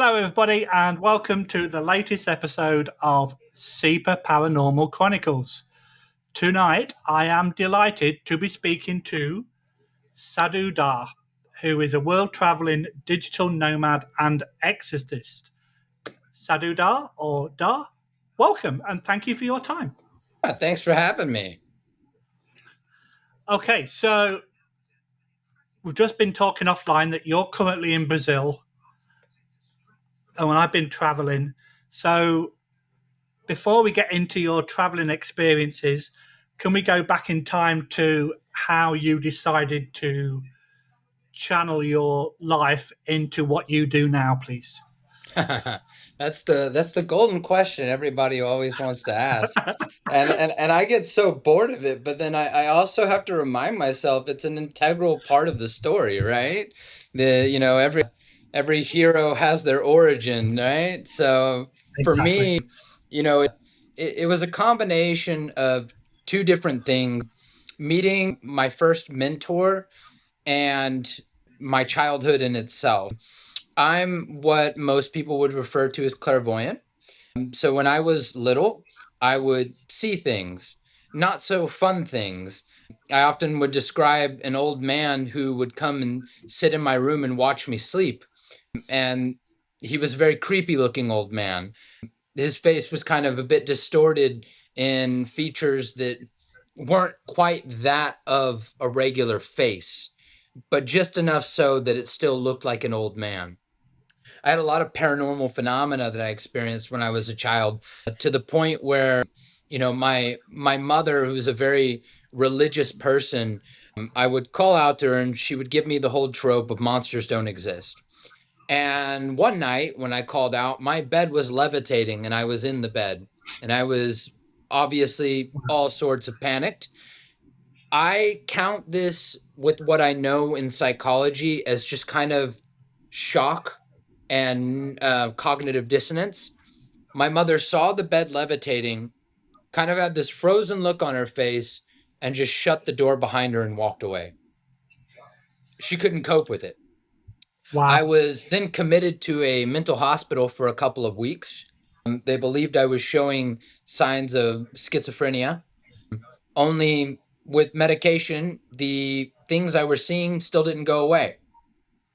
Hello, everybody, and welcome to the latest episode of Super Paranormal Chronicles. Tonight, I am delighted to be speaking to Sadhu Dah, who is a world-traveling digital nomad and exorcist. Sadhu Dah, or Dah, welcome, and thank you for your time. Thanks for having me. Okay, so we've just been talking offline that you're currently in Brazil, and I've been traveling. So before we get into your traveling experiences, can we go back in time to how you decided to channel your life into what you do now, please? That's the golden question everybody always wants to ask. And I get so bored of it, but then I also have to remind myself it's an integral part of the story, right? Every hero has their origin, right? So for Exactly. me, it was a combination of two different things. Meeting my first mentor and my childhood in itself. I'm what most people would refer to as clairvoyant. So when I was little, I would see things, not so fun things. I often would describe an old man who would come and sit in my room and watch me sleep. And he was a very creepy looking old man. His face was kind of a bit distorted in features that weren't quite that of a regular face, but just enough so that it still looked like an old man. I had a lot of paranormal phenomena that I experienced when I was a child, to the point where, my mother, who's a very religious person, I would call out to her and she would give me the whole trope of monsters don't exist. And one night when I called out, my bed was levitating and I was in the bed and I was obviously all sorts of panicked. I count this with what I know in psychology as just kind of shock and cognitive dissonance. My mother saw the bed levitating, kind of had this frozen look on her face, and just shut the door behind her and walked away. She couldn't cope with it. I Wow. was then committed to a mental hospital for a couple of weeks. They believed I was showing signs of schizophrenia. Only with medication, the things I was seeing still didn't go away.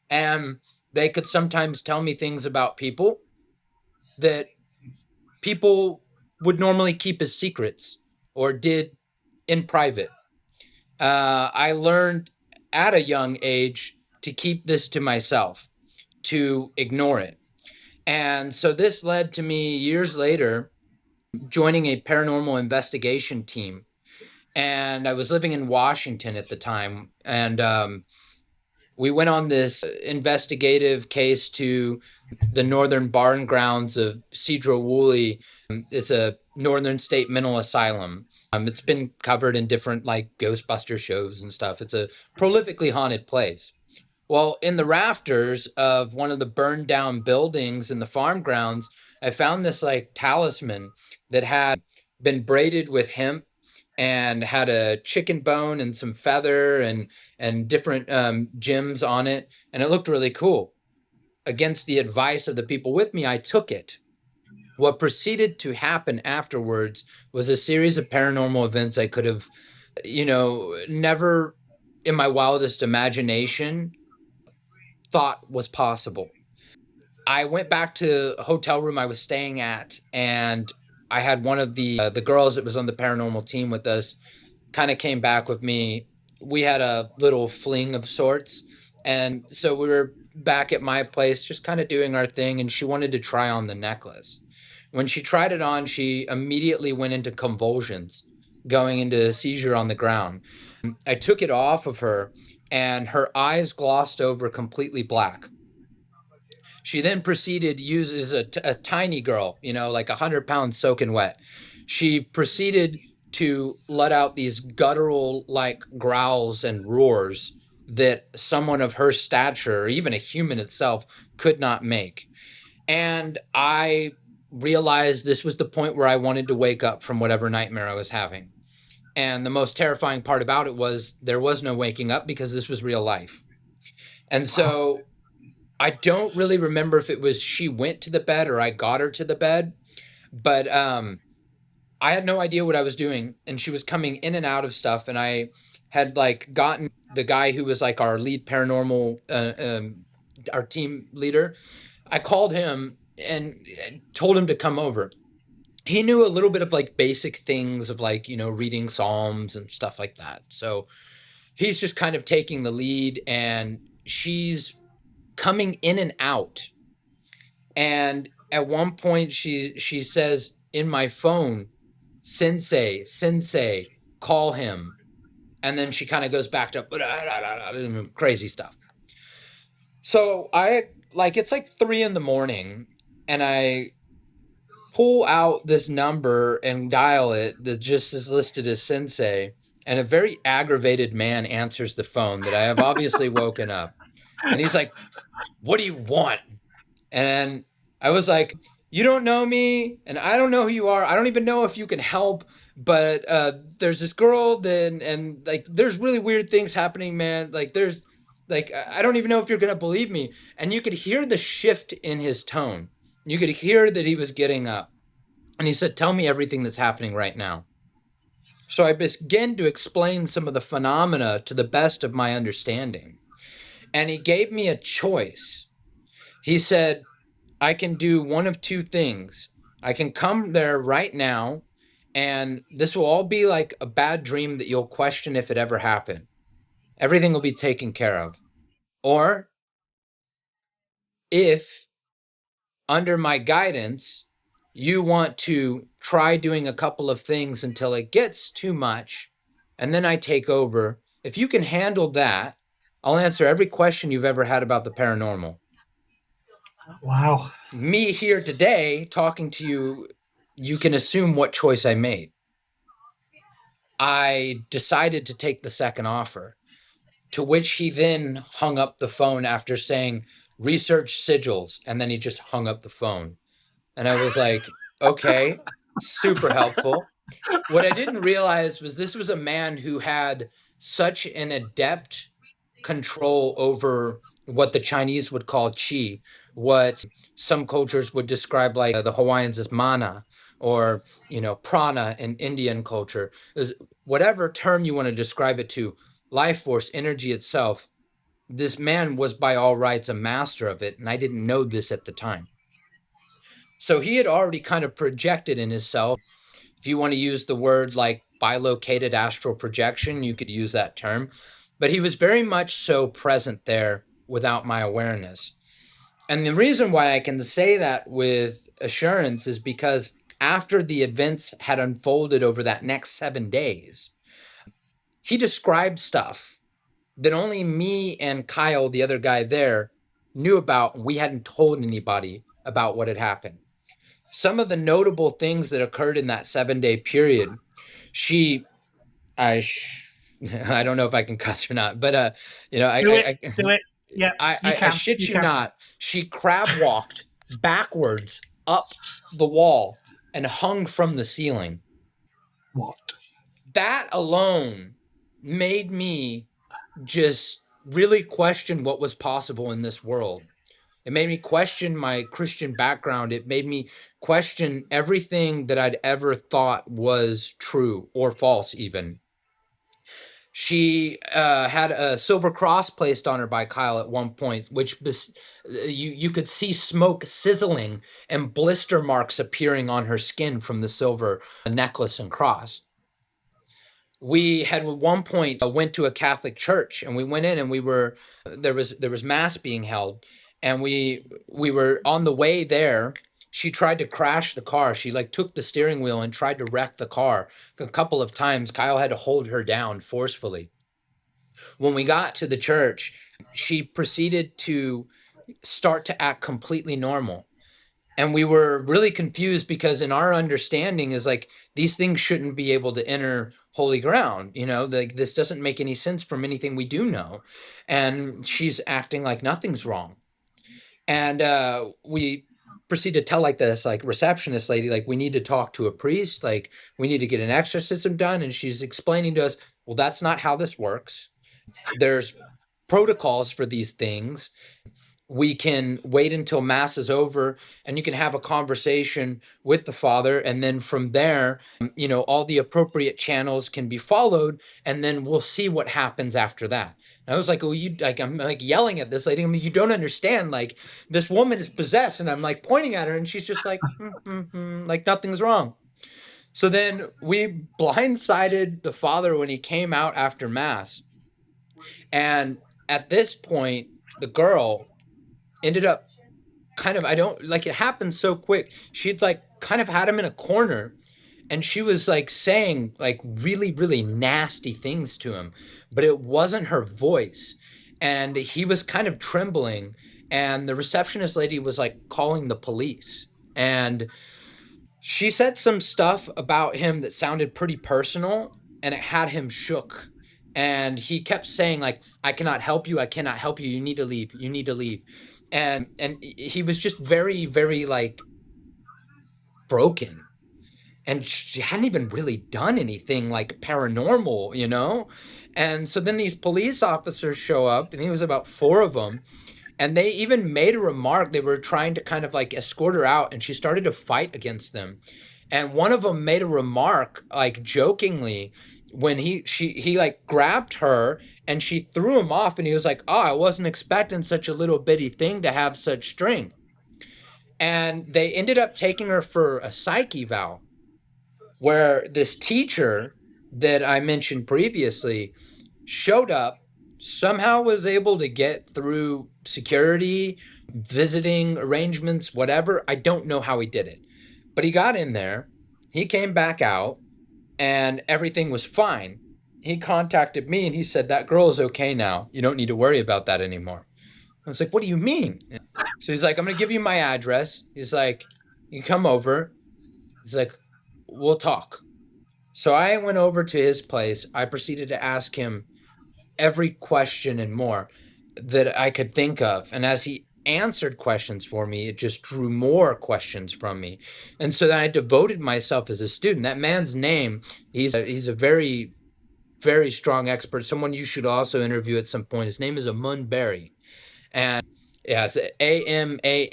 And they could sometimes tell me things about people that people would normally keep as secrets or did in private. I learned at a young age to keep this to myself, to ignore it. And so this led to me years later joining a paranormal investigation team. And I was living in Washington at the time. And we went on this investigative case to the northern barn grounds of Cedro Woolley. It's a northern state mental asylum. It's been covered in different like Ghostbuster shows and stuff. It's a prolifically haunted place. Well, in the rafters of one of the burned down buildings in the farm grounds, I found this like talisman that had been braided with hemp and had a chicken bone and some feather and different gems on it, and it looked really cool. Against the advice of the people with me, I took it. What proceeded to happen afterwards was a series of paranormal events I could have, never in my wildest imagination thought was possible. I went back to a hotel room I was staying at, and I had one of the girls that was on the paranormal team with us kind of came back with me. We had a little fling of sorts, and so we were back at my place just kind of doing our thing, and she wanted to try on the necklace. When she tried it on, she immediately went into convulsions, going into a seizure on the ground. I took it off of her, and her eyes glossed over completely black. She then proceeded, uses a tiny girl, like 100 pounds soaking wet. She proceeded to let out these guttural like growls and roars that someone of her stature, or even a human itself, could not make. And I realized this was the point where I wanted to wake up from whatever nightmare I was having. And the most terrifying part about it was there was no waking up because this was real life. And Wow. so I don't really remember if it was she went to the bed or I got her to the bed, but I had no idea what I was doing, and she was coming in and out of stuff, and I had like gotten the guy who was like our lead paranormal, our team leader. I called him and told him to come over. He knew a little bit of like basic things of like, reading psalms and stuff like that. So he's just kind of taking the lead, and she's coming in and out. And at one point she says in my phone, "Sensei, sensei, call him." And then she kind of goes back to crazy stuff. So it's like 3 a.m, and I pull out this number and dial it that just is listed as sensei, and a very aggravated man answers the phone that I have obviously woken up. And he's like, "What do you want?" And I was like, "You don't know me, and I don't know who you are. I don't even know if you can help. But there's this girl, and like, there's really weird things happening, man. Like, there's, like, I don't even know if you're gonna believe me." And you could hear the shift in his tone. You could hear that he was getting up, and he said, "Tell me everything that's happening right now." So I began to explain some of the phenomena to the best of my understanding, and he gave me a choice. He said, "I can do one of two things. I can come there right now, and this will all be like a bad dream that you'll question if it ever happened. Everything will be taken care of. Or if, under my guidance, you want to try doing a couple of things until it gets too much, and then I take over. If you can handle that, I'll answer every question you've ever had about the paranormal." Wow. Me here today talking to you, you can assume what choice I made. I decided to take the second offer, to which he then hung up the phone after saying, "Research sigils," and then he just hung up the phone. And I was like, "Okay, super helpful." What I didn't realize was this was a man who had such an adept control over what the Chinese would call qi, what some cultures would describe like the Hawaiians as mana, or prana in Indian culture. Is whatever term you want to describe it to, life force, energy itself. This man was by all rights a master of it, and I didn't know this at the time. So he had already kind of projected in himself. If you want to use the word like bilocated astral projection, you could use that term. But he was very much so present there without my awareness. And the reason why I can say that with assurance is because after the events had unfolded over that next 7 days, he described stuff that only me and Kyle, the other guy there, knew about. We hadn't told anybody about what had happened. Some of the notable things that occurred in that 7 day period, she, I, I don't know if I can cuss or not, but Do it. Do it. Yeah, you I can. shit You you can. not. She crab walked backwards up the wall and hung from the ceiling. What? That alone made me just really question what was possible in this world. It made me question my Christian background. It made me question everything that I'd ever thought was true or false, even. She had a silver cross placed on her by Kyle at one point, which you could see smoke sizzling and blister marks appearing on her skin from the silver necklace and cross. We had at one point went to a Catholic church, and we went in, and there was mass being held, and we were on the way there. She tried to crash the car. She like took the steering wheel and tried to wreck the car a couple of times. Kyle had to hold her down forcefully. When we got to the church, she proceeded to start to act completely normal. And we were really confused because in our understanding is like these things shouldn't be able to enter holy ground, like this doesn't make any sense from anything we do know. And she's acting like nothing's wrong. And we proceed to tell like this like receptionist lady, like, we need to talk to a priest, like we need to get an exorcism done. And she's explaining to us, well, that's not how this works. There's protocols for these things. we can wait until mass is over and you can have a conversation with the father, and then from there, all the appropriate channels can be followed, and then we'll see what happens after that. And I was like, well, I'm like yelling at this lady. I mean, you don't understand, like, this woman is possessed, and I'm like pointing at her, and she's just like, like nothing's wrong. So then we blindsided the father when he came out after mass. And at this point, the girl ended up kind of, I don't like, it happened so quick. She'd like kind of had him in a corner, and she was like saying like really, really nasty things to him, but it wasn't her voice. And he was kind of trembling, and the receptionist lady was like calling the police. And she said some stuff about him that sounded pretty personal, and it had him shook. And he kept saying like, I cannot help you, I cannot help you, you need to leave, you need to leave. And he was just very, very like broken. And she hadn't even really done anything like paranormal. And so then these police officers show up, and he was about four of them, and they even made a remark. They were trying to kind of like escort her out, and she started to fight against them. And one of them made a remark like jokingly when he like grabbed her, and she threw him off, and he was like, oh, I wasn't expecting such a little bitty thing to have such strength. And they ended up taking her for a psych eval, where this teacher that I mentioned previously showed up, somehow was able to get through security, visiting arrangements, whatever. I don't know how he did it, but he got in there. He came back out, and everything was fine. He contacted me, and he said, that girl is okay now. You don't need to worry about that anymore. I was like, what do you mean? So he's like, I'm going to give you my address. He's like, you come over. He's like, we'll talk. So I went over to his place. I proceeded to ask him every question and more that I could think of. And as he answered questions for me, it just drew more questions from me. And so then I devoted myself as a student. That man's name, he's a very, very strong expert, someone you should also interview at some point. His name is Amun Berry. And yeah, it's Amanberry.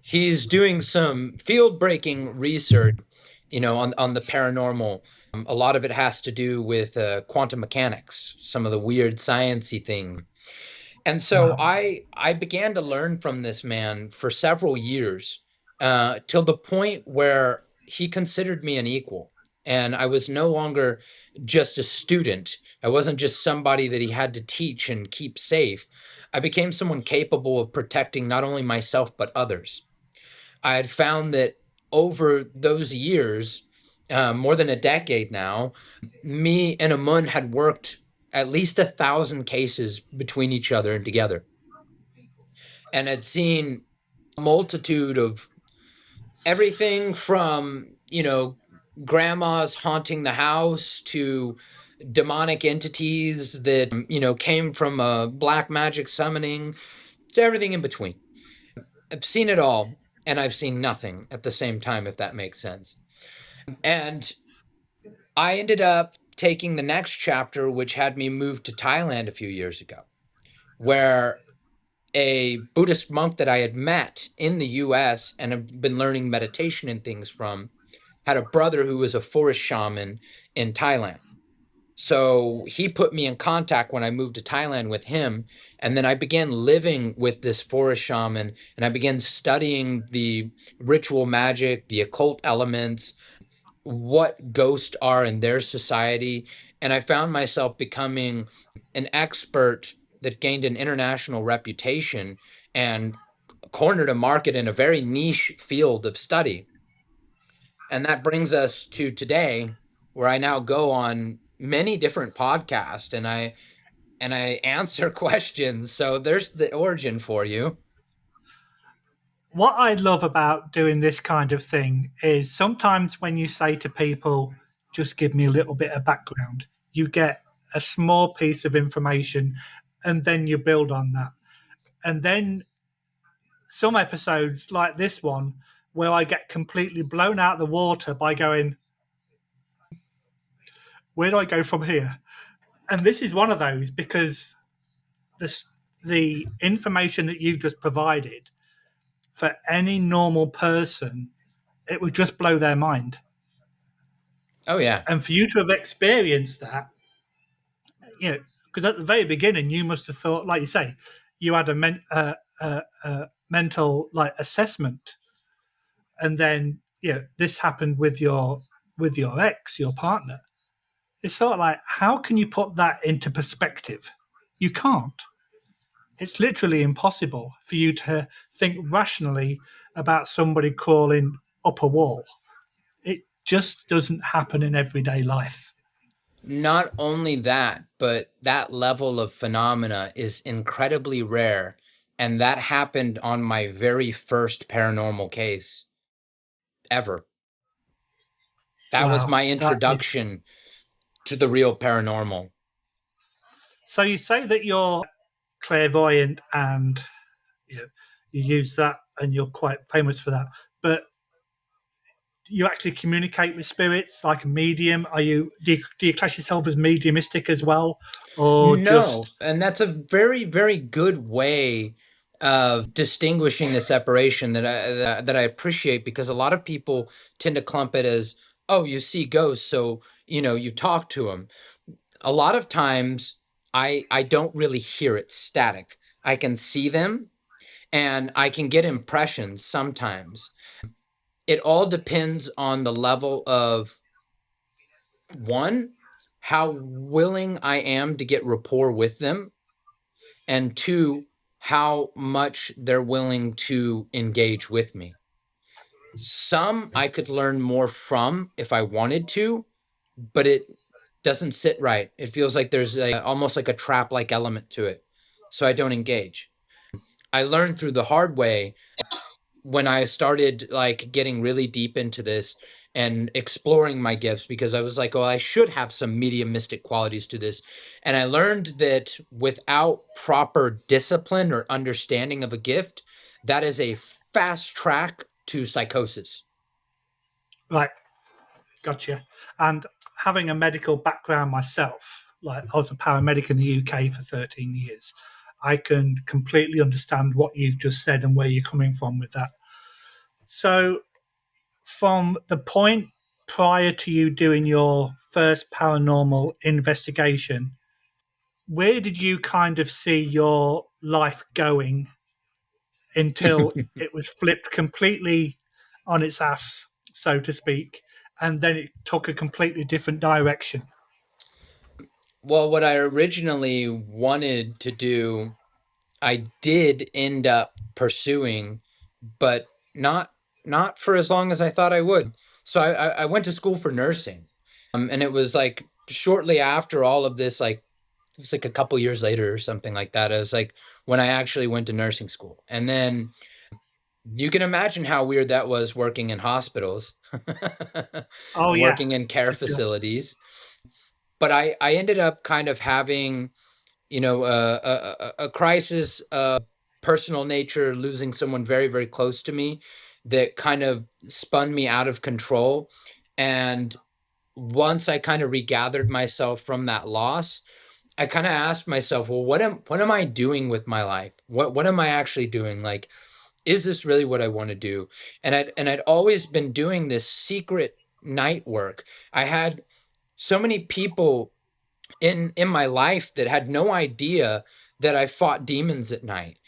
He's doing some field breaking research, on the paranormal. A lot of it has to do with quantum mechanics, some of the weird sciencey things. And so Wow. I began to learn from this man for several years, till the point where he considered me an equal. And I was no longer just a student. I wasn't just somebody that he had to teach and keep safe. I became someone capable of protecting not only myself, but others. I had found that over those years, more than a decade now, me and Amun had worked at least 1,000 cases between each other and together, and had seen a multitude of everything from, grandmas haunting the house to demonic entities that, came from a black magic summoning, to everything in between. I've seen it all, and I've seen nothing at the same time, if that makes sense. And I ended up taking the next chapter, which had me move to Thailand a few years ago, where a Buddhist monk that I had met in the US and have been learning meditation and things from had a brother who was a forest shaman in Thailand. So he put me in contact when I moved to Thailand with him. And then I began living with this forest shaman, and I began studying the ritual magic, the occult elements, what ghosts are in their society. And I found myself becoming an expert that gained an international reputation and cornered a market in a very niche field of study. And that brings us to today, where I now go on many different podcasts, and I answer questions. So there's the origin for you. What I love about doing this kind of thing is sometimes when you say to people, just give me a little bit of background, you get a small piece of information and then you build on that. And then some episodes like this one, where I get completely blown out of the water by going, where do I go from here? And this is one of those because this, the information that you've just provided, for any normal person, it would just blow their mind. Oh yeah. And for you to have experienced that, you know, because at the very beginning you must have thought, like you say, you had a mental like assessment, and then this happened with your ex, your partner. It's sort of like, how can you put that into perspective? You can't. It's literally impossible for you to think rationally about somebody crawling up a wall. It just doesn't happen in everyday life. Not only that, but that level of phenomena is incredibly rare. And that happened on my very first paranormal case ever. That was Wow, my that is. introduction to the real paranormal. So you say that you're clairvoyant and you use that and you're quite famous for that, but you actually communicate with spirits like a medium? Do you class yourself as mediumistic as well, or No, just? and that's a very, very good way of distinguishing the separation that I appreciate, because a lot of people tend to clump it as, oh, you see ghosts, so you talk to them. A lot of times I don't really hear it static. I can see them and I can get impressions sometimes. It all depends on the level of, one, how willing I am to get rapport with them, and two, how much they're willing to engage with me. Some I could learn more from if I wanted to, but it doesn't sit right. It feels like there's almost like a trap like element to it. So I don't engage. I learned through the hard way when I started like getting really deep into this and exploring my gifts, because I was like, oh, I should have some mediumistic qualities to this. And I learned that without proper discipline or understanding of a gift, that is a fast track to psychosis. Right, gotcha. And having a medical background myself, like I was a paramedic in the UK for 13 years, I can completely understand what you've just said and where you're coming from with that. So, from the point prior to you doing your first paranormal investigation, where did you kind of see your life going until it was flipped completely on its ass, so to speak, and then it took a completely different direction? Well, what I originally wanted to do, I did end up pursuing, but not for as long as I thought I would. So I went to school for nursing, and it was like shortly after all of this, like it was like a couple years later or something like that. It was like when I actually went to nursing school, and then you can imagine how weird that was working in hospitals, Oh yeah, working in care for sure. facilities. But I ended up kind of having a crisis of personal nature, losing someone very, very close to me that kind of spun me out of control. And once I kind of regathered myself from that loss, I kind of asked myself, well, what am I doing with my life? What am I actually doing? Like, is this really what I want to do? And I'd always been doing this secret night work. I had so many people in my life that had no idea that I fought demons at night.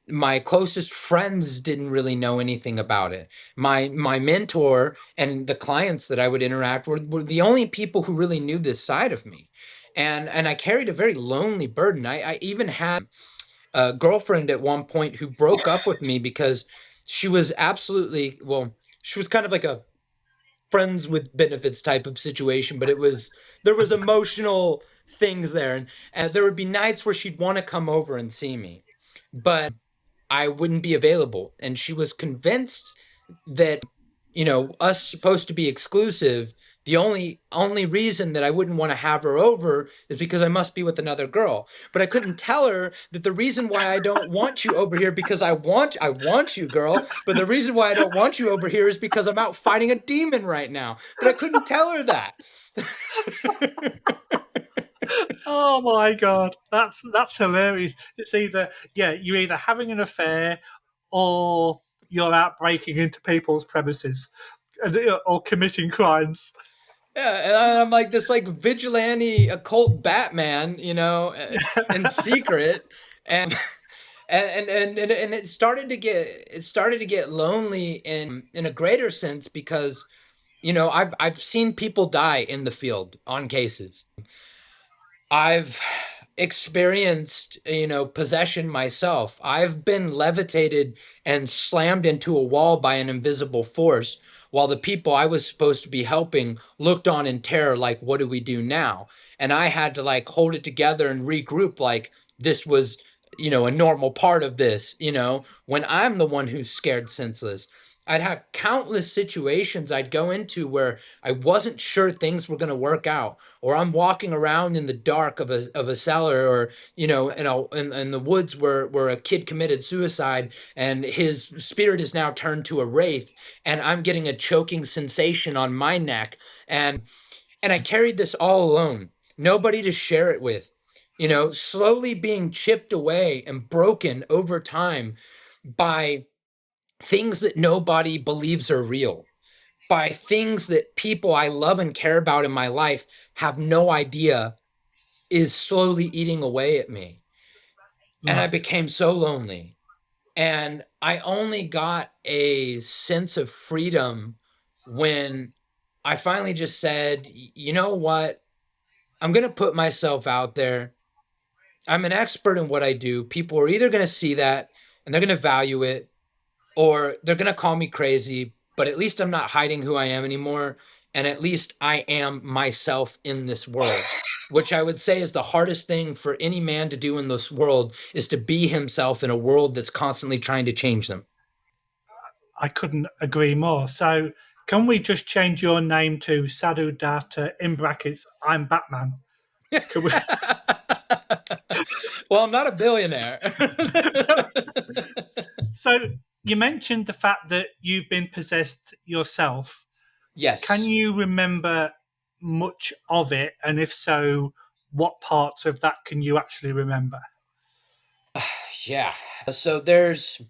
My closest friends didn't really know anything about it. My mentor and the clients that I would interact with were the only people who really knew this side of me. And I carried a very lonely burden. I even had a girlfriend at one point who broke up with me because she was absolutely, well, she was kind of like a friends with benefits type of situation, but there was emotional things there, and there would be nights where she'd want to come over and see me, but I wouldn't be available, and she was convinced that us supposed to be exclusive. The only reason that I wouldn't want to have her over is because I must be with another girl. But I couldn't tell her that the reason why I don't want you over here, because I want you, girl, but the reason why I don't want you over here is because I'm out fighting a demon right now. But I couldn't tell her that. Oh my god, that's hilarious. It's either you're either having an affair or you're out breaking into people's premises or committing crimes. Yeah, and I'm like this like vigilante occult Batman, in secret, and and it started to get lonely in a greater sense because I've seen people die in the field on cases. I've experienced, possession myself. I've been levitated and slammed into a wall by an invisible force while the people I was supposed to be helping looked on in terror, like, what do we do now? And I had to like hold it together and regroup, like, this was, a normal part of this, when I'm the one who's scared senseless. I'd have countless situations I'd go into where I wasn't sure things were going to work out, or I'm walking around in the dark of a cellar, or in the woods where a kid committed suicide and his spirit is now turned to a wraith, and I'm getting a choking sensation on my neck, and I carried this all alone, nobody to share it with, slowly being chipped away and broken over time by things that nobody believes are real, by things that people I love and care about in my life have no idea is slowly eating away at me. And I Right. became so lonely. And I only got a sense of freedom when I finally just said, you know what? I'm going to put myself out there. I'm an expert in what I do. People are either going to see that and they're going to value it, or they're going to call me crazy, but at least I'm not hiding who I am anymore. And at least I am myself in this world, which I would say is the hardest thing for any man to do in this world, is to be himself in a world that's constantly trying to change them. I couldn't agree more. So, can we just change your name to Sadhu Dah to, in brackets, I'm Batman? Can we? Well, I'm not a billionaire. So, you mentioned the fact that you've been possessed yourself. Can Yes. you remember much of it? And if so, what parts of that can you actually remember? Yeah. So there's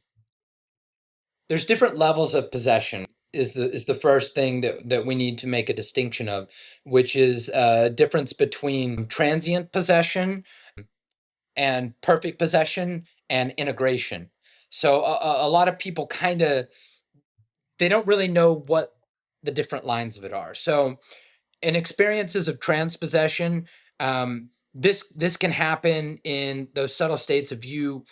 different levels of possession, is the first thing that we need to make a distinction of, which is a difference between transient possession and perfect possession and integration. So a lot of people kind of, they don't really know what the different lines of it are. So in experiences of transpossession, this can happen in those subtle states of you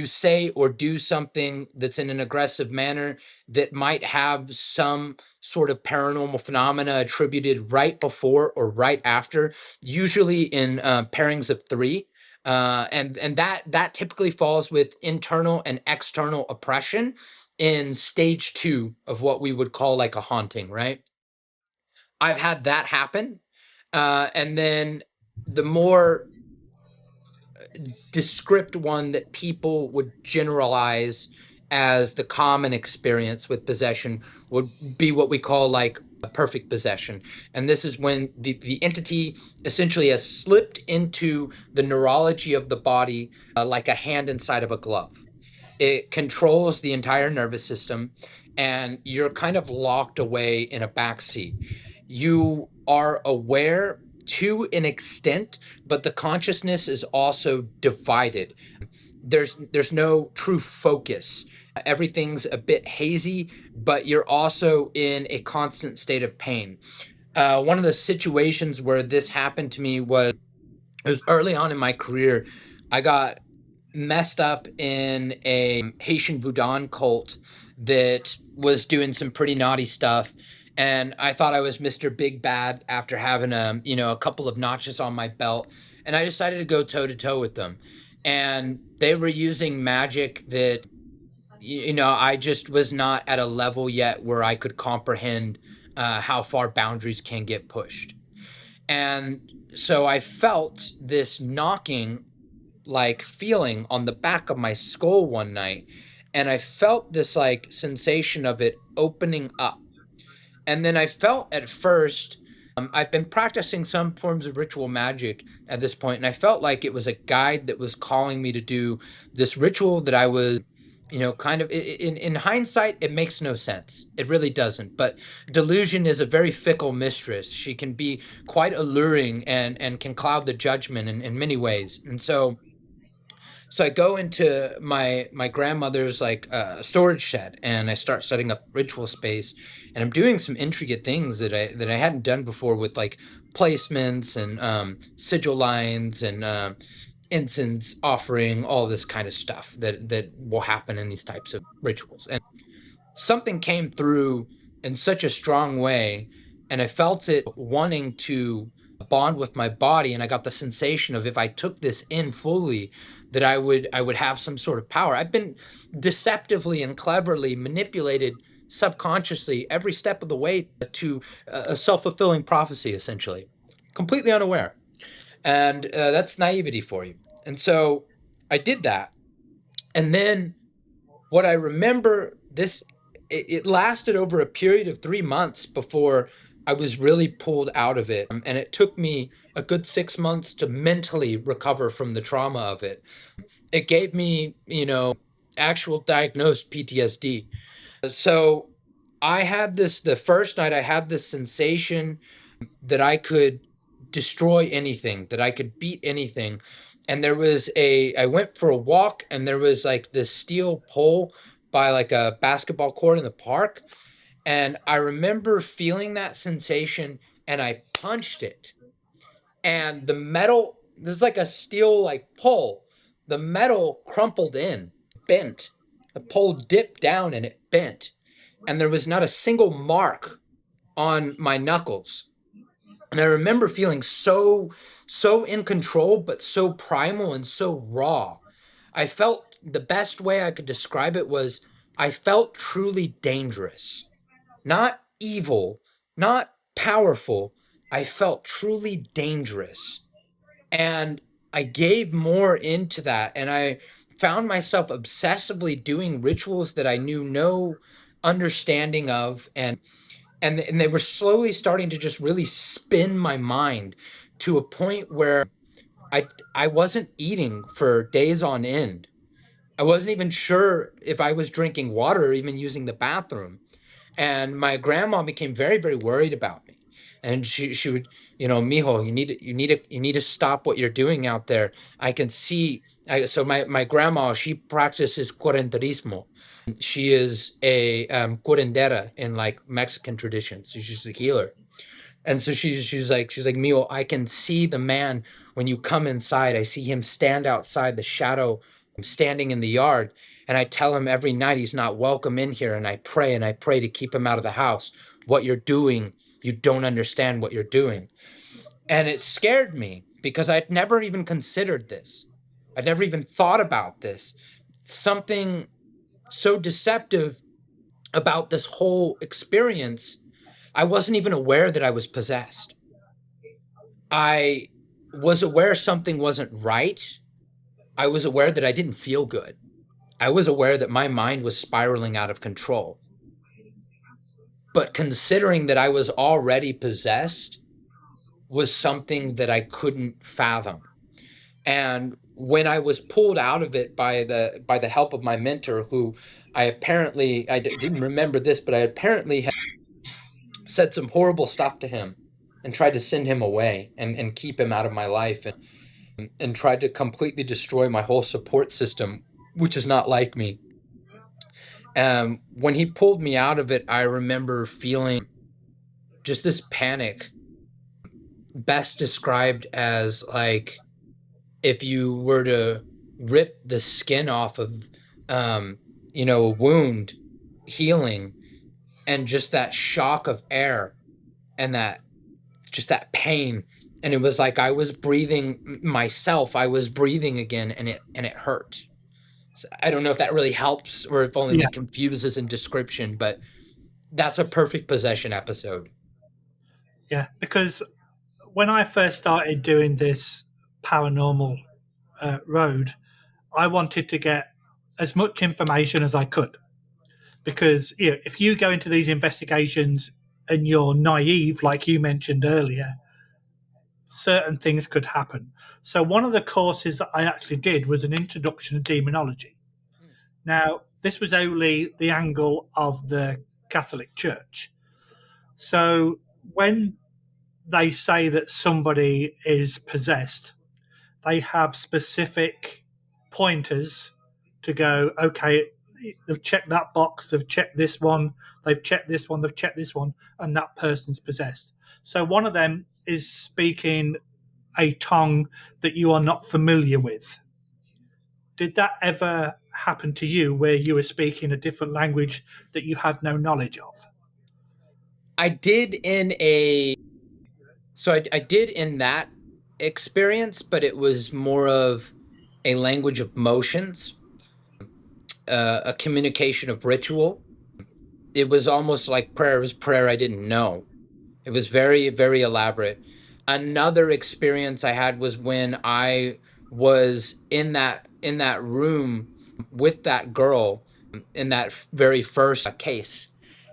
say or do something that's in an aggressive manner that might have some sort of paranormal phenomena attributed right before or right after, usually in pairings of three. And that typically falls with internal and external oppression in stage two of what we would call like a haunting, right? I've had that happen. And then the more descript one that people would generalize as the common experience with possession would be what we call like a perfect possession. And this is when the entity essentially has slipped into the neurology of the body, like a hand inside of a glove. It controls the entire nervous system, and you're kind of locked away in a back seat. You are aware to an extent, but the consciousness is also divided. There's no true focus. Everything's a bit hazy, but you're also in a constant state of pain. One of the situations where this happened to me was, it was early on in my career. I got messed up in a Haitian Voodoo cult that was doing some pretty naughty stuff. And I thought I was Mr. Big Bad after having a couple of notches on my belt. And I decided to go toe to toe with them. And they were using magic that, I just was not at a level yet where I could comprehend how far boundaries can get pushed. And so I felt this knocking, like feeling on the back of my skull one night, and I felt this like sensation of it opening up. And then I felt at first I've been practicing some forms of ritual magic at this point, and I felt like it was a guide that was calling me to do this ritual that I was, kind of in hindsight, it makes no sense. It really doesn't. But delusion is a very fickle mistress. She can be quite alluring and can cloud the judgment in many ways. And so I go into my grandmother's like storage shed, and I start setting up ritual space, and I'm doing some intricate things that I hadn't done before with like placements and sigil lines and incense offering, all this kind of stuff that will happen in these types of rituals. And something came through in such a strong way, and I felt it wanting to bond with my body, and I got the sensation of if I took this in fully, that I would have some sort of power. I've been deceptively and cleverly manipulated subconsciously every step of the way to a self-fulfilling prophecy, essentially, completely unaware. And that's naivety for you. And so I did that, and then what I remember, it lasted over a period of 3 months before I was really pulled out of it. And it took me a good 6 months to mentally recover from the trauma of it. It gave me, actual diagnosed PTSD. So the first night I had this sensation that I could destroy anything, that I could beat anything. And I went for a walk, and there was like this steel pole by like a basketball court in the park. And I remember feeling that sensation, and I punched it. And the metal, this is like a steel like pole, the metal crumpled in, bent. The pole dipped down and it bent. And there was not a single mark on my knuckles. And I remember feeling so in control, but so primal and so raw. I felt the best way I could describe it was I felt truly dangerous, not evil, not powerful. I felt truly dangerous. And I gave more into that. And I found myself obsessively doing rituals that I knew no understanding of. And they were slowly starting to just really spin my mind to a point where I wasn't eating for days on end. I wasn't even sure if I was drinking water or even using the bathroom. And my grandma became very, very worried about me. And she would, mijo, you need to stop what you're doing out there. I can see. So my grandma, she practices curanderismo. She is a curandera in like Mexican tradition. So she's a healer. And so she's like, Mio, I can see the man when you come inside. I see him stand outside the shadow, standing in the yard. And I tell him every night he's not welcome in here. And I pray to keep him out of the house. What you're doing, you don't understand what you're doing. And it scared me because I'd never even considered this. I'd never even thought about this. Something so deceptive about this whole experience. I wasn't even aware that I was possessed. I was aware something wasn't right. I was aware that I didn't feel good. I was aware that my mind was spiraling out of control. But considering that I was already possessed was something that I couldn't fathom. And when I was pulled out of it by the help of my mentor, who I didn't remember this, but I apparently had said some horrible stuff to him and tried to send him away and keep him out of my life, and tried to completely destroy my whole support system, which is not like me. When he pulled me out of it, I remember feeling just this panic, best described as like if you were to rip the skin off of, a wound healing, and just that shock of air and that pain. And it was like I was breathing myself. I was breathing again, and it hurt. So I don't know if that really helps or if only Yeah. that confuses in description, but that's a perfect possession episode. Yeah, because when I first started doing this paranormal road, I wanted to get as much information as I could. Because if you go into these investigations and you're naive, like you mentioned earlier, certain things could happen. So one of the courses that I actually did was an introduction to demonology. Now, this was only the angle of the Catholic Church. So when they say that somebody is possessed, they have specific pointers to go, okay, they've checked that box, they've checked this one, they've checked this one, they've checked this one, and that person's possessed. So one of them is speaking a tongue that you are not familiar with. Did that ever happen to you where you were speaking a different language that you had no knowledge of? I did I did in that experience, but it was more of a language of motions, a communication of ritual. It was almost like prayer. It was prayer I didn't know. It was very, very elaborate. Another experience I had was when I was in that room with that girl in that very first case.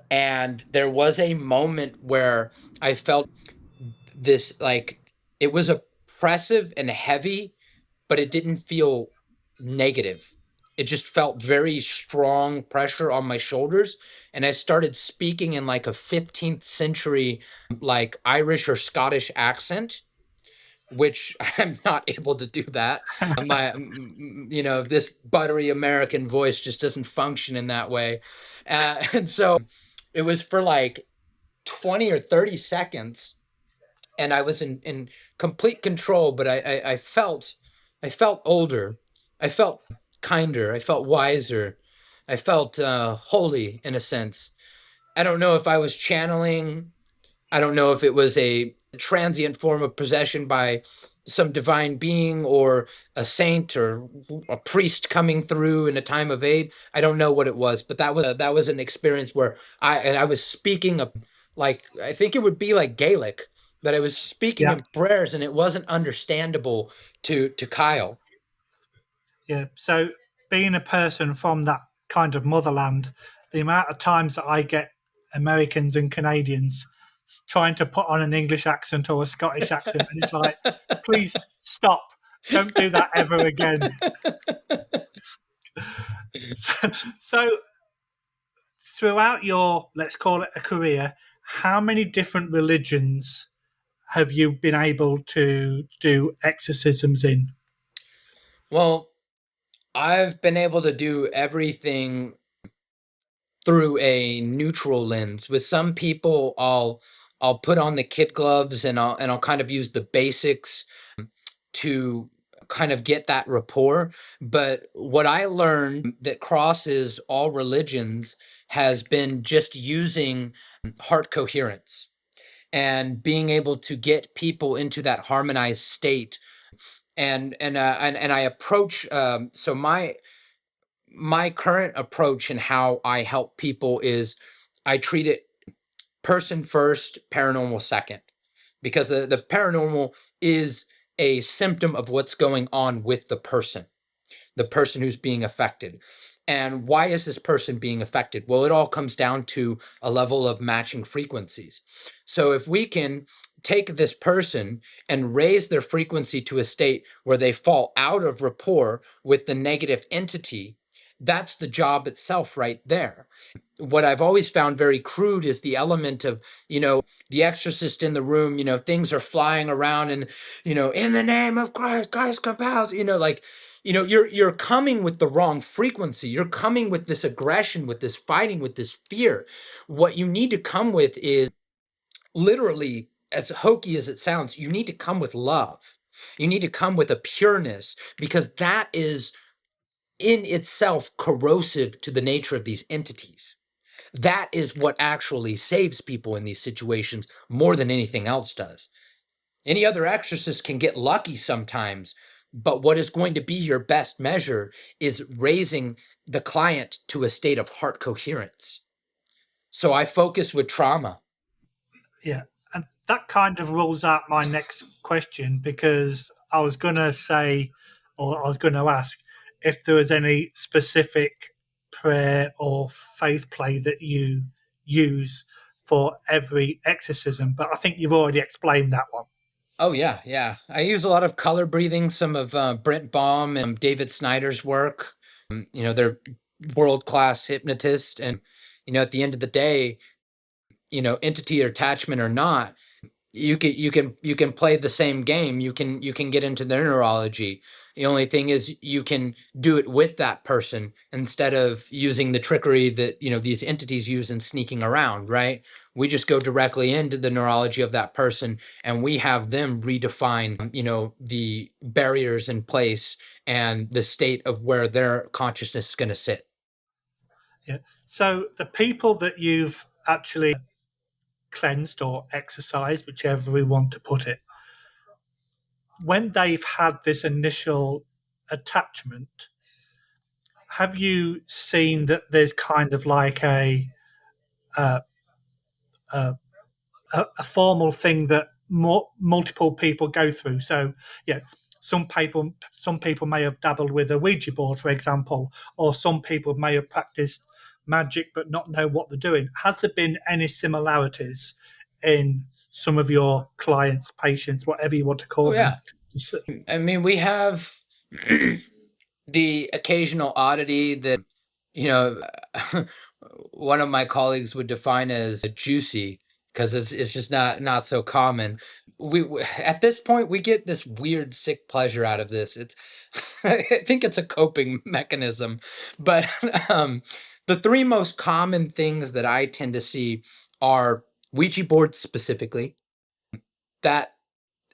And there was a moment where I felt this, like, it was oppressive and heavy, but it didn't feel negative. It just felt very strong pressure on my shoulders. And I started speaking in like a 15th century, like Irish or Scottish accent, which I'm not able to do that. This buttery American voice just doesn't function in that way. And so it was for like 20 or 30 seconds, and I was in complete control, but I felt older. I felt kinder. I felt wiser. I felt holy in a sense. I don't know if I was channeling. I don't know if it was a transient form of possession by some divine being or a saint or a priest coming through in a time of aid. I don't know what it was, but that was an experience where I was speaking like, I think it would be like Gaelic, that I was speaking Yeah, in prayers and it wasn't understandable to Kyle. yeah. So being a person from that kind of motherland, the amount of times that I get Americans and Canadians trying to put on an English accent or a Scottish accent, and it's like, please stop. Don't do that ever again. So throughout your, let's call it a career, how many different religions have you been able to do exorcisms in? Well, I've been able to do everything through a neutral lens. With some people, I'll put on the kid gloves and I'll kind of use the basics to kind of get that rapport. But what I learned that crosses all religions has been just using heart coherence and being able to get people into that harmonized state. And I approach, so my current approach and how I help people is I treat it person first, paranormal second, because the paranormal is a symptom of what's going on with the person who's being affected. And why is this person being affected? Well, it all comes down to a level of matching frequencies. So if we can take this person and raise their frequency to a state where they fall out of rapport with the negative entity, that's the job itself right there. What I've always found very crude is the element of, the exorcist in the room, things are flying around and, in the name of Christ, Christ compels, like, you're coming with the wrong frequency. You're coming with this aggression, with this fighting, with this fear. What you need to come with is literally, as hokey as it sounds, you need to come with love. You need to come with a pureness, because that is in itself corrosive to the nature of these entities. That is what actually saves people in these situations more than anything else does. Any other exorcist can get lucky sometimes, but what is going to be your best measure is raising the client to a state of heart coherence. So I focus with trauma. Yeah. And that kind of rules out my next question, because I was going to say, or I was going to ask, if there was any specific prayer or faith play that you use for every exorcism, but I think you've already explained that one. Oh yeah, yeah. I use a lot of color breathing, some of Brent Baum and David Snyder's work. They're world class hypnotists, and at the end of the day, entity or attachment or not, you can play the same game. You can get into their neurology. The only thing is you can do it with that person instead of using the trickery that these entities use and sneaking around, right? We just go directly into the neurology of that person, and we have them redefine the barriers in place and the state of where their consciousness is going to sit. Yeah. So the people that you've actually cleansed or exercised, whichever we want to put it, when they've had this initial attachment, have you seen that there's kind of like a, a, a formal thing that multiple people go through? So, yeah, some people may have dabbled with a Ouija board, for example, or some people may have practiced magic but not know what they're doing. Has there been any similarities in some of your clients, patients, whatever you want to call Oh them? yeah. I mean, we have the occasional oddity that you know one of my colleagues would define as juicy, because it's just not so common. We at this point we get this weird sick pleasure out of this. It's I think it's a coping mechanism. But the three most common things that I tend to see are Ouija boards specifically. That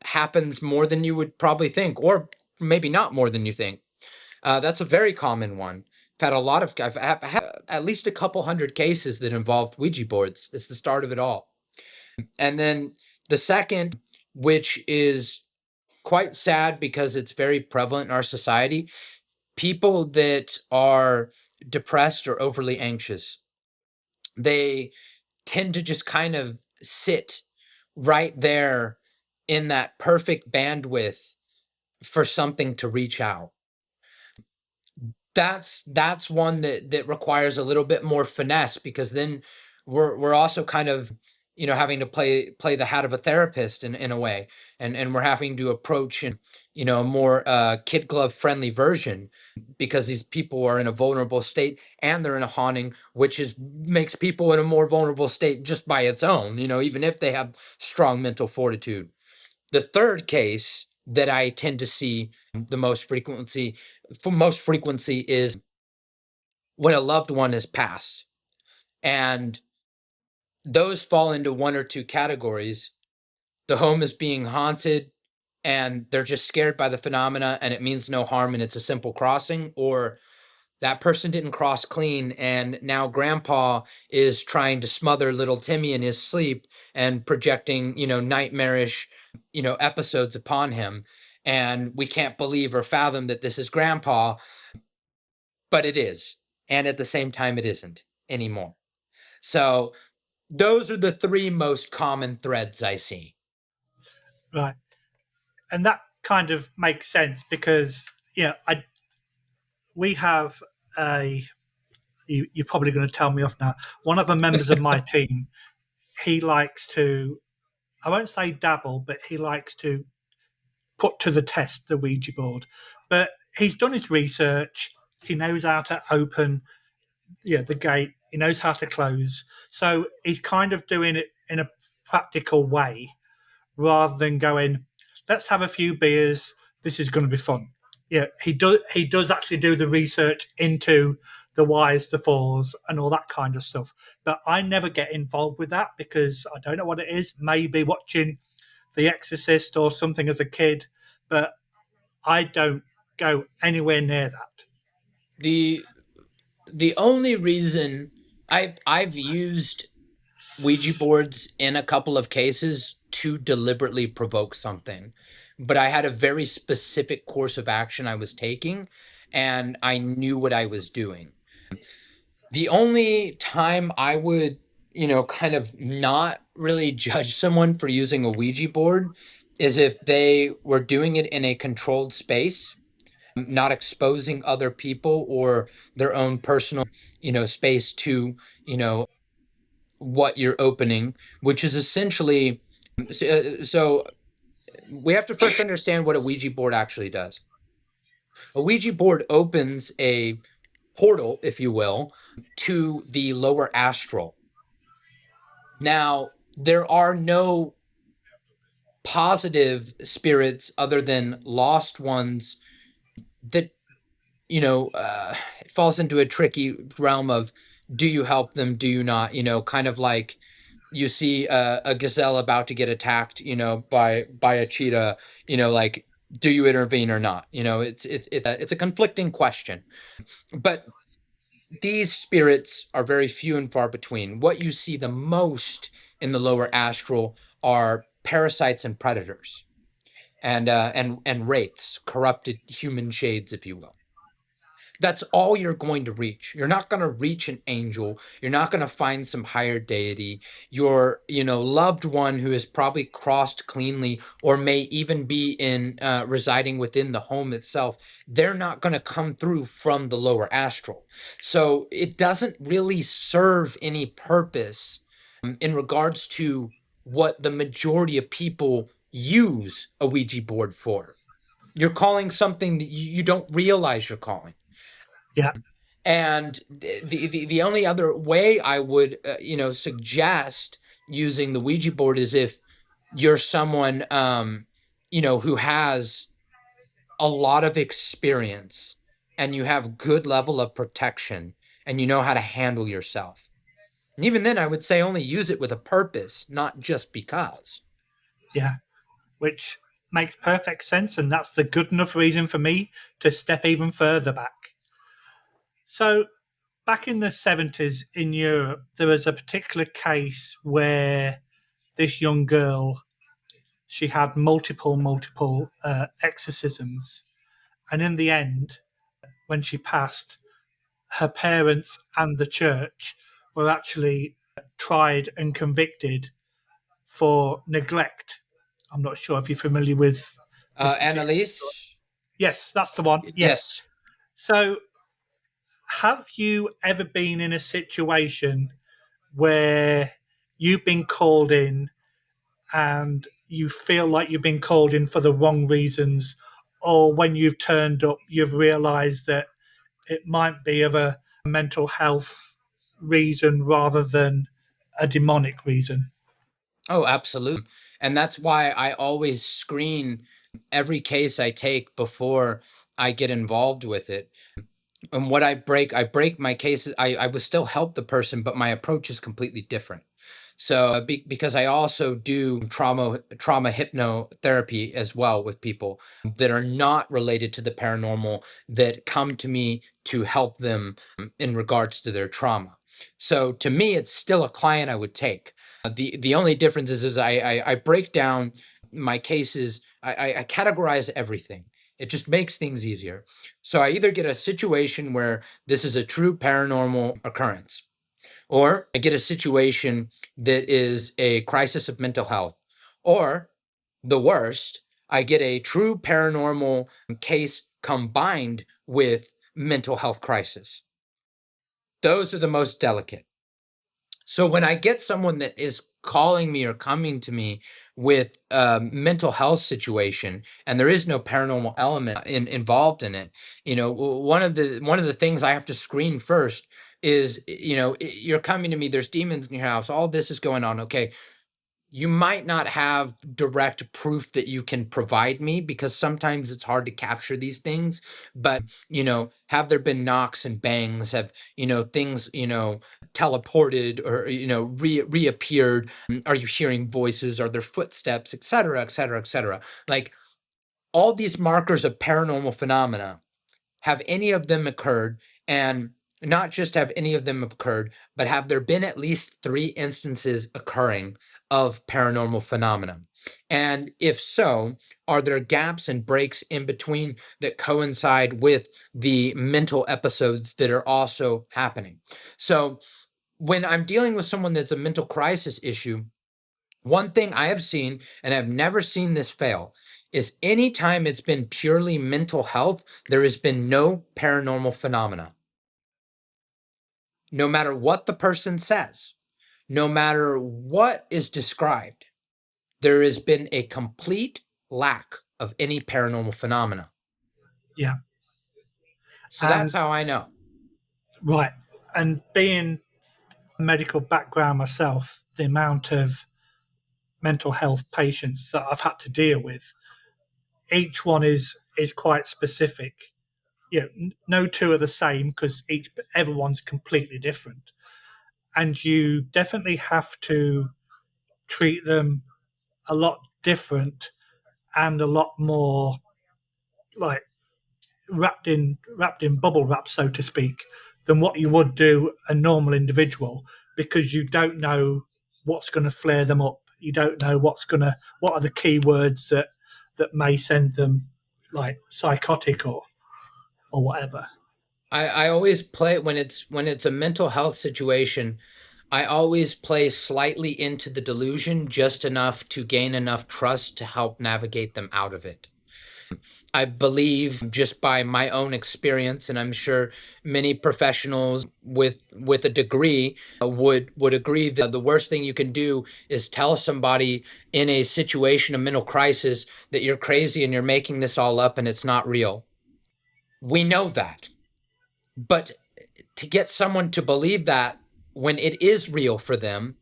happens more than you would probably think, or maybe not more than you think. That's a very common one. I've had at least a couple hundred cases that involved Ouija boards. It's the start of it all. And then the second, which is quite sad because it's very prevalent in our society, people that are depressed or overly anxious, they tend to just kind of sit right there in that perfect bandwidth for something to reach out. That's one that requires a little bit more finesse, because then we're also kind of having to play the hat of a therapist in a way, and we're having to approach in a more kid glove friendly version, because these people are in a vulnerable state and they're in a haunting, which is makes people in a more vulnerable state just by its own, even if they have strong mental fortitude. The third case that I tend to see the most frequency is when a loved one has passed. And those fall into one or two categories. The home is being haunted and they're just scared by the phenomena and it means no harm and it's a simple crossing, or that person didn't cross clean and now grandpa is trying to smother little Timmy in his sleep and projecting, nightmarish, episodes upon him. And we can't believe or fathom that this is grandpa, but it is. And at the same time, it isn't anymore. So those are the three most common threads I see. Right. And that kind of makes sense because, we have a, you're probably going to tell me off now. One of the members of my team, he likes to, I won't say dabble, but he likes to put to the test the Ouija board. But he's done his research. He knows how to open the gate. He knows how to close. So he's kind of doing it in a practical way rather than going, let's have a few beers. This is going to be fun. Yeah, he does actually do the research into the whys, the falls, and all that kind of stuff. But I never get involved with that because I don't know what it is. Maybe watching The Exorcist or something as a kid, but I don't go anywhere near that. The the only reason I've used Ouija boards in a couple of cases to deliberately provoke something, but I had a very specific course of action I was taking and I knew what I was doing. The only time I would, kind of not really judge someone for using a Ouija board is if they were doing it in a controlled space, not exposing other people or their own personal, space to, you know, what you're opening, which is essentially, so we have to first understand what a Ouija board actually does. A Ouija board opens a portal, if you will, to the lower astral. Now, there are no positive spirits other than lost ones that, it falls into a tricky realm of, do you help them? Do you not? Kind of like you see a gazelle about to get attacked, by a cheetah, like, do you intervene or not? It's a conflicting question. But these spirits are very few and far between. What you see the most in the lower astral are parasites and predators, and wraiths, corrupted human shades, if you will. That's all you're going to reach. You're not going to reach an angel. You're not going to find some higher deity. Your, loved one who is probably crossed cleanly, or may even be in residing within the home itself. They're not going to come through from the lower astral. So it doesn't really serve any purpose in regards to what the majority of people use a Ouija board for. You're calling something that you don't realize you're calling. Yeah. And the only other way I would suggest using the Ouija board is if you're someone who has a lot of experience, and you have good level of protection, and you know how to handle yourself. And even then, I would say only use it with a purpose, not just because. Yeah. Which makes perfect sense. And that's the good enough reason for me to step even further back. So, back in the 70s in Europe, there was a particular case where this young girl, she had multiple exorcisms. And in the end, when she passed, her parents and the church were actually tried and convicted for neglect. I'm not sure if you're familiar with this particular. Annalise? Yes, that's the one. Yes. Yes. So, have you ever been in a situation where you've been called in and you feel like you've been called in for the wrong reasons, or when you've turned up, you've realized that it might be of a mental health reason rather than a demonic reason? Oh, absolutely. And that's why I always screen every case I take before I get involved with it. And what I break my cases. I will still help the person, but my approach is completely different. So because I also do trauma hypnotherapy as well with people that are not related to the paranormal, that come to me to help them in regards to their trauma. So to me, it's still a client I would take. The only difference is I break down my cases. I categorize everything. It just makes things easier. So I either get a situation where this is a true paranormal occurrence, or I get a situation that is a crisis of mental health, or the worst, I get a true paranormal case combined with mental health crisis. Those are the most delicate. So when I get someone that is calling me or coming to me with a mental health situation, and there is no paranormal element involved in it, one of the things I have to screen first is, you're coming to me, there's demons in your house, all this is going on. Okay, you might not have direct proof that you can provide me, because sometimes it's hard to capture these things. But, have there been knocks and bangs? Have, things, teleported, or, reappeared? Are you hearing voices? Are there footsteps, et cetera, et cetera, et cetera? Like, all these markers of paranormal phenomena, have any of them occurred? And not just have any of them occurred, but have there been at least 3 instances occurring of paranormal phenomena? And if so, are there gaps and breaks in between that coincide with the mental episodes that are also happening? So when I'm dealing with someone that's a mental crisis issue, one thing I have seen, and I've never seen this fail, is anytime it's been purely mental health, there has been no paranormal phenomena. No matter what the person says, no matter what is described, there has been a complete lack of any paranormal phenomena. Yeah. So that's how I know. Right. And being a medical background myself, the amount of mental health patients that I've had to deal with, each one is quite specific. No two are the same because everyone's completely different, and you definitely have to treat them a lot different and a lot more like wrapped in bubble wrap, so to speak, than what you would do a normal individual, because you don't know what's going to flare them up. You don't know what are the keywords that may send them like psychotic or whatever. I always play when it's a mental health situation. I always play slightly into the delusion, just enough to gain enough trust to help navigate them out of it. I believe, just by my own experience, and I'm sure many professionals with a degree would agree, that the worst thing you can do is tell somebody in a situation of mental crisis that you're crazy and you're making this all up and it's not real. We know that. But to get someone to believe that when it is real for them,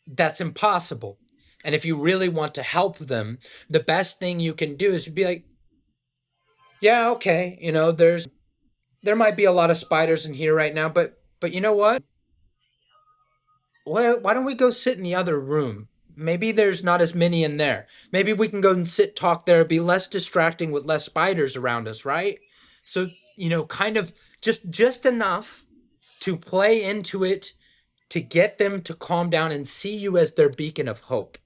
that's impossible. And if you really want to help them, the best thing you can do is be like, yeah, okay, there might be a lot of spiders in here right now, but you know what? Well, why don't we go sit in the other room? Maybe there's not as many in there. Maybe we can go and sit, talk there, be less distracting with less spiders around us, right? So, kind of just enough to play into it, to get them to calm down and see you as their beacon of hope.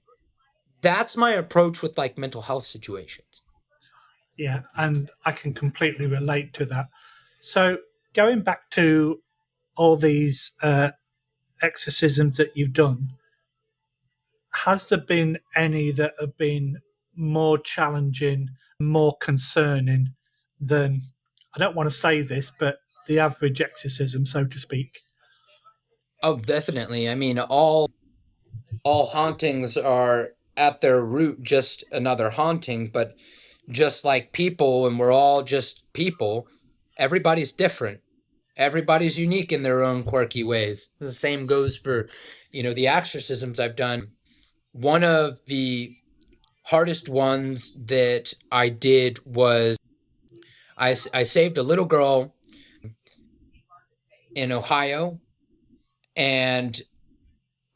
That's my approach with like mental health situations. Yeah, and I can completely relate to that. So going back to all these exorcisms that you've done, has there been any that have been more challenging, more concerning than, I don't want to say this, but the average exorcism, so to speak? Oh, definitely. I mean, all hauntings are at their root just another haunting, but just like people, and we're all just people, everybody's different. Everybody's unique in their own quirky ways. The same goes for, the exorcisms I've done. One of the hardest ones that I did was I saved a little girl in Ohio, and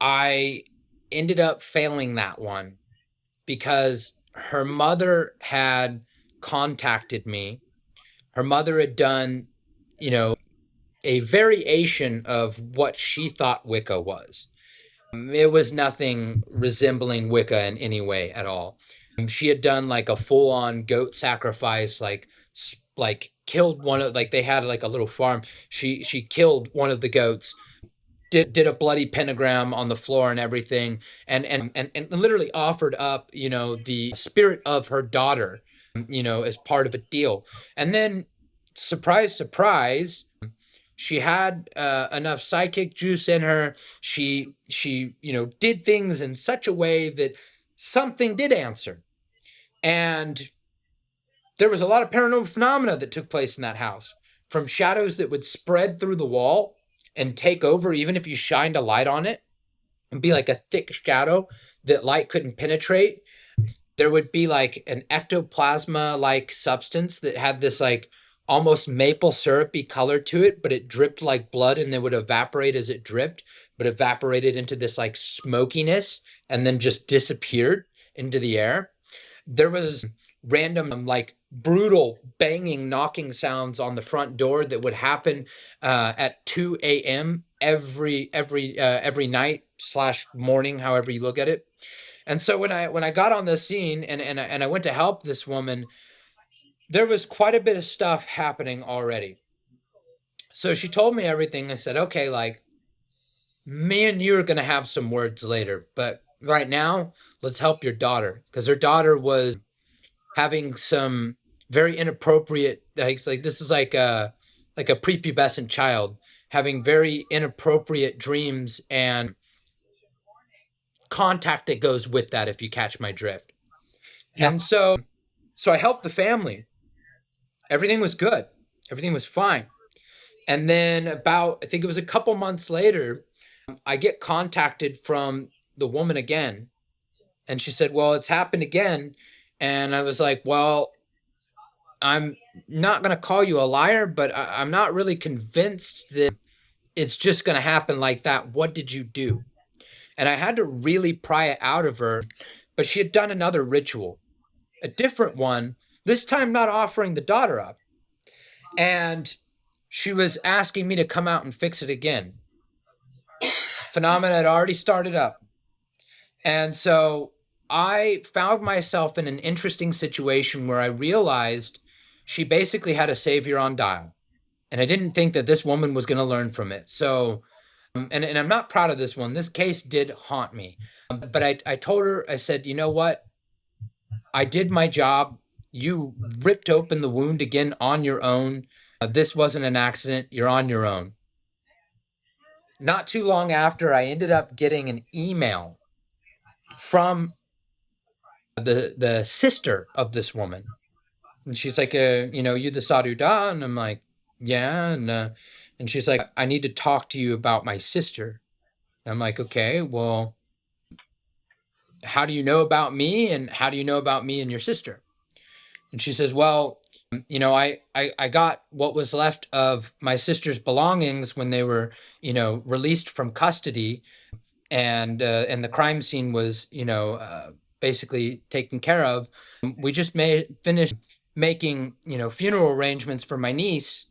I ended up failing that one because her mother had contacted me. Her mother had done, a variation of what she thought Wicca was. It was nothing resembling Wicca in any way at all. She had done like a full-on goat sacrifice, like killed one of, like, they had like a little farm. She killed one of the goats, did a bloody pentagram on the floor and everything, and literally offered up, the spirit of her daughter, as part of a deal. And then, surprise, surprise, she had enough psychic juice in her. She did things in such a way that something did answer, and there was a lot of paranormal phenomena that took place in that house, from shadows that would spread through the wall and take over even if you shined a light on it, and be like a thick shadow that light couldn't penetrate. There would be like an ectoplasma like substance that had this like almost maple syrupy color to it, but it dripped like blood and then would evaporate as it dripped, but evaporated into this like smokiness and then just disappeared into the air. There was random like brutal banging knocking sounds on the front door that would happen at 2 a.m. every night slash morning, however you look at it. And so when I got on the scene and I went to help this woman, there was quite a bit of stuff happening already. So she told me everything. I said, okay, like, me and you are going to have some words later, but right now, let's help your daughter. Because her daughter was having some very inappropriate, like this is like a prepubescent child having very inappropriate dreams, and contact that goes with that, if you catch my drift. Yeah. And so I helped the family. Everything was good. Everything was fine. And then I think it was a couple months later, I get contacted from the woman again. And she said, well, it's happened again. And I was like, well, I'm not going to call you a liar, but I'm not really convinced that it's just going to happen like that. What did you do? And I had to really pry it out of her. But she had done another ritual, a different one, this time not offering the daughter up. And she was asking me to come out and fix it again. Phenomena had already started up. And so I found myself in an interesting situation where I realized she basically had a savior on dial. And I didn't think that this woman was going to learn from it. So, and I'm not proud of this one. This case did haunt me. But I told her, I said, you know what? I did my job. You ripped open the wound again on your own. This wasn't an accident. You're on your own. Not too long after, I ended up getting an email from the sister of this woman. And she's like, you the Sadhu Dah? And I'm like, yeah. And she's like, I need to talk to you about my sister. And I'm like, okay, well, how do you know about me? And how do you know about me and your sister? And she says, well, I got what was left of my sister's belongings when they were, released from custody, and the crime scene was, basically taken care of. We just finished making, funeral arrangements for my niece.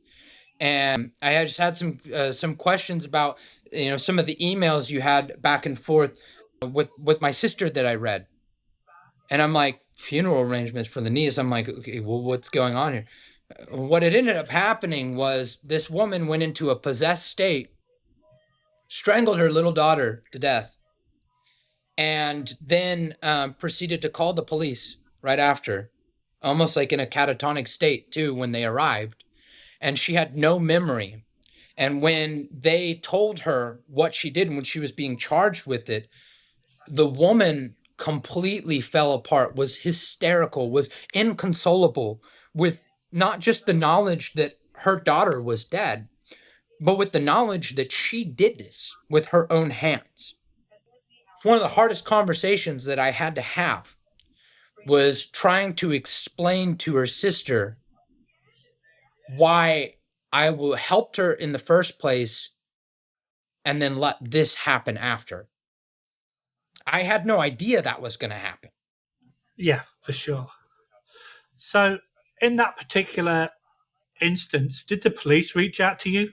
And I just had some questions about, some of the emails you had back and forth with my sister that I read. And I'm like, funeral arrangements for the niece. I'm like, okay, well, what's going on here? What had ended up happening was this woman went into a possessed state, strangled her little daughter to death, and then proceeded to call the police right after, almost like in a catatonic state too when they arrived. And she had no memory. And when they told her what she did and when she was being charged with it, the woman completely fell apart, was hysterical, was inconsolable, with not just the knowledge that her daughter was dead, but with the knowledge that she did this with her own hands. One of the hardest conversations that I had to have was trying to explain to her sister why I helped her in the first place and then let this happen after. I had no idea that was going to happen. Yeah, for sure. So, in that particular instance, did the police reach out to you?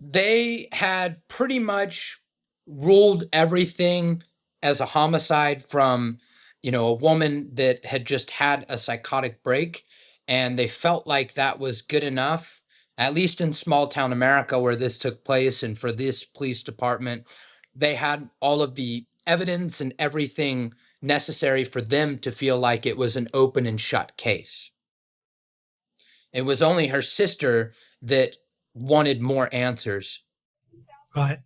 They had pretty much ruled everything as a homicide from, a woman that had just had a psychotic break. And they felt like that was good enough, at least in small town America where this took place. And for this police department, they had all of the evidence and everything necessary for them to feel like it was an open and shut case. It was only her sister that wanted more answers. Right.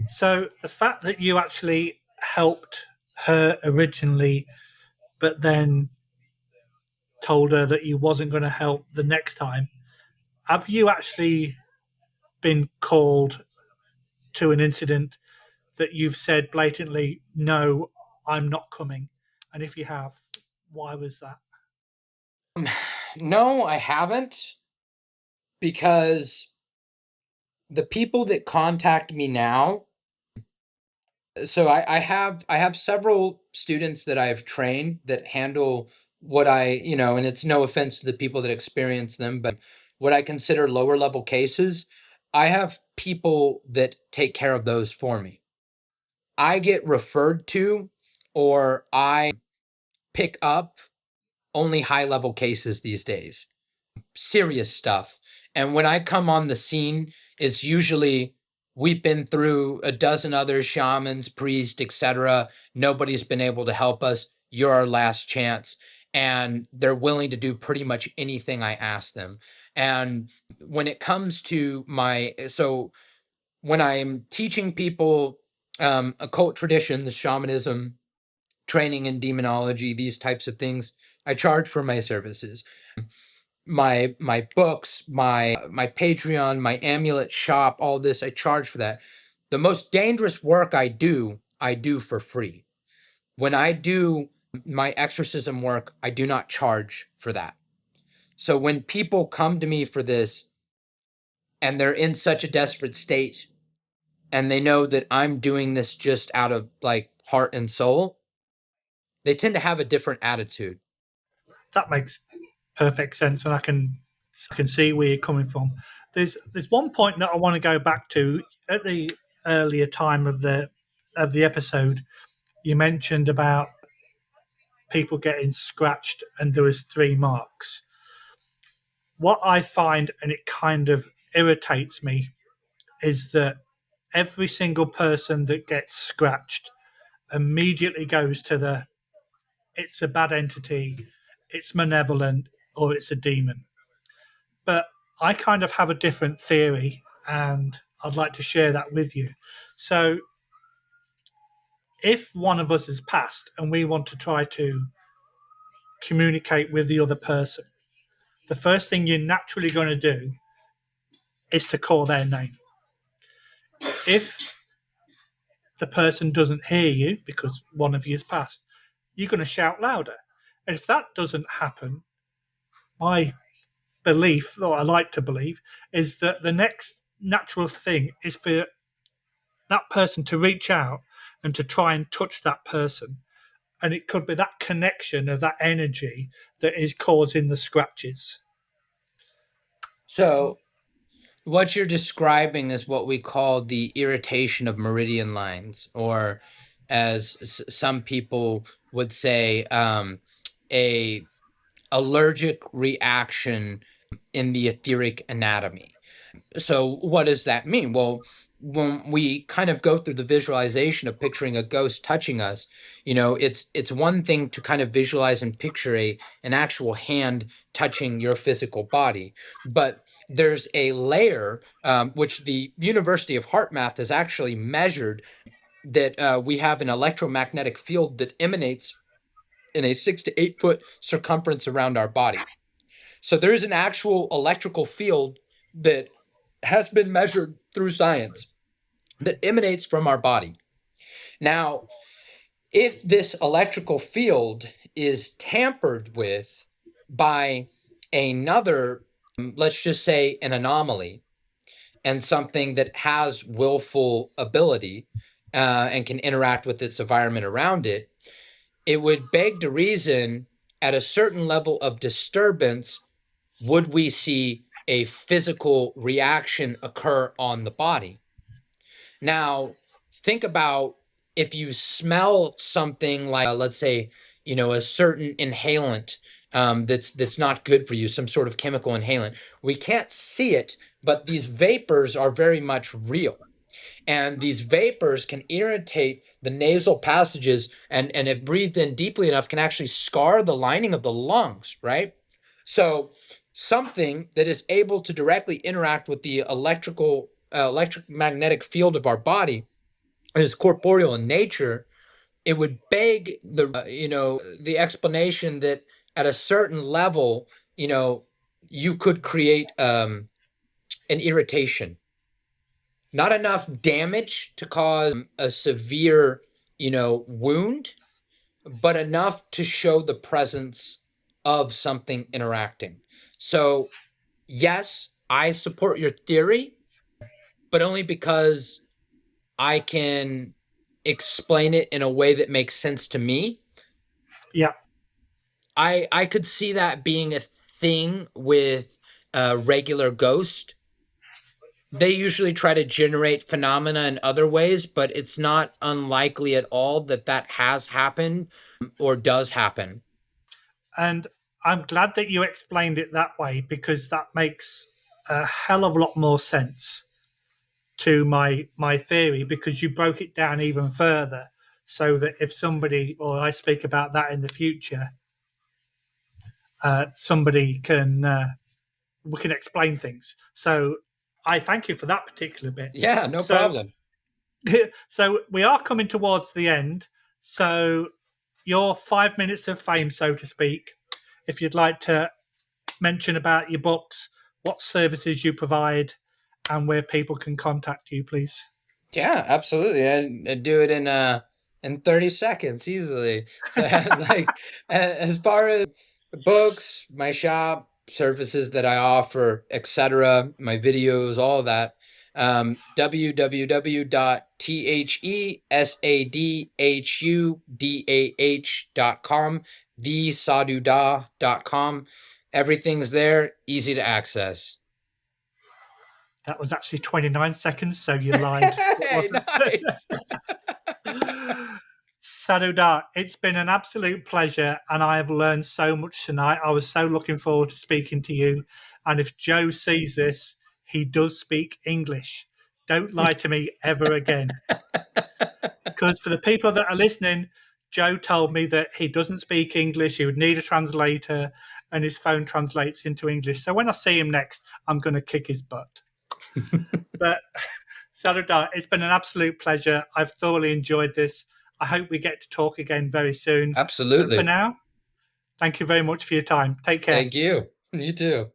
So the fact that you actually helped her originally, but then told her that you wasn't going to help the next time, have you actually been called to an incident that you've said blatantly, no, I'm not coming? And if you have, why was that? No, I haven't, because the people that contact me now, so I have several students that I've trained that handle what and it's no offense to the people that experience them, but what I consider lower level cases, I have people that take care of those for me. I get referred to, or I pick up only high level cases these days, serious stuff. And when I come on the scene, it's usually, we've been through a dozen other shamans, priests, etc. Nobody's been able to help us. You're our last chance. And they're willing to do pretty much anything I ask them. And when it comes to so when I'm teaching people occult traditions, shamanism, training in demonology, these types of things, I charge for my services. My books, my Patreon, my amulet shop, all this, I charge for that. The most dangerous work I do for free. When I do my exorcism work, I do not charge for that. So when people come to me for this and they're in such a desperate state and they know that I'm doing this just out of like heart and soul, they tend to have a different attitude. That makes perfect sense, and I can see where you're coming from. There's one point that I want to go back to at the earlier time of the episode. You mentioned about people getting scratched, and there was 3 marks. What I find, and it kind of irritates me, is that every single person that gets scratched immediately goes to the it's a bad entity, it's malevolent, or it's a demon. But I kind of have a different theory, and I'd like to share that with you. So, if one of us is passed and we want to try to communicate with the other person, the first thing you're naturally going to do is to call their name. If the person doesn't hear you because one of you is passed, you're going to shout louder. And if that doesn't happen, my belief, or I like to believe, is that the next natural thing is for that person to reach out and to try and touch that person. And it could be that connection of that energy that is causing the scratches. So what you're describing is what we call the irritation of meridian lines, or as some people would say, a allergic reaction in the etheric anatomy. So what does that mean? Well, when we kind of go through the visualization of picturing a ghost touching us, it's one thing to kind of visualize and picture an actual hand touching your physical body, but there's a layer, which the University of HeartMath has actually measured, that we have an electromagnetic field that emanates in a 6 to 8 foot circumference around our body. So there is an actual electrical field that has been measured through science that emanates from our body. Now, if this electrical field is tampered with by another, let's just say an anomaly, and something that has willful ability and can interact with its environment around it, it would beg to reason at a certain level of disturbance, would we see a physical reaction occur on the body? Now, think about if you smell something like, let's say, a certain inhalant that's not good for you, some sort of chemical inhalant. We can't see it, but these vapors are very much real. And these vapors can irritate the nasal passages, and if breathed in deeply enough, can actually scar the lining of the lungs, right? So something that is able to directly interact with the electromagnetic field of our body is corporeal in nature. It would beg the explanation that at a certain level, you could create an irritation. Not enough damage to cause a severe, wound, but enough to show the presence of something interacting. So, yes, I support your theory, but only because I can explain it in a way that makes sense to me. Yeah. I could see that being a thing with a regular ghost. They usually try to generate phenomena in other ways, but it's not unlikely at all that has happened or does happen. And I'm glad that you explained it that way, because that makes a hell of a lot more sense to my theory, because you broke it down even further, so that if somebody, or I speak about that in the future, somebody can we can explain things. So I thank you for that particular bit. Yeah, no So problem. So we are coming towards the end. So your 5 minutes of fame, so to speak, if you'd like to mention about your books, what services you provide, and where people can contact you, please. Yeah, absolutely. I'd do it in 30 seconds easily. So like as far as books, my shop, services that I offer, etc., my videos, all that, www.thesadhudah.com, thesadhudah.com. Everything's there, easy to access. That was actually 29 seconds, so you lied. It Hey, wasn't. nice. Sadhu Dah, it's been an absolute pleasure, and I have learned so much tonight. I was so looking forward to speaking to you. And if Joe sees this, he does speak English. Don't lie to me ever again. Because for the people that are listening, Joe told me that he doesn't speak English. He would need a translator, and his phone translates into English. So when I see him next, I'm going to kick his butt. But Sadhu Dah, it's been an absolute pleasure. I've thoroughly enjoyed this. I hope we get to talk again very soon. Absolutely. But for now, thank you very much for your time. Take care. Thank you. You too.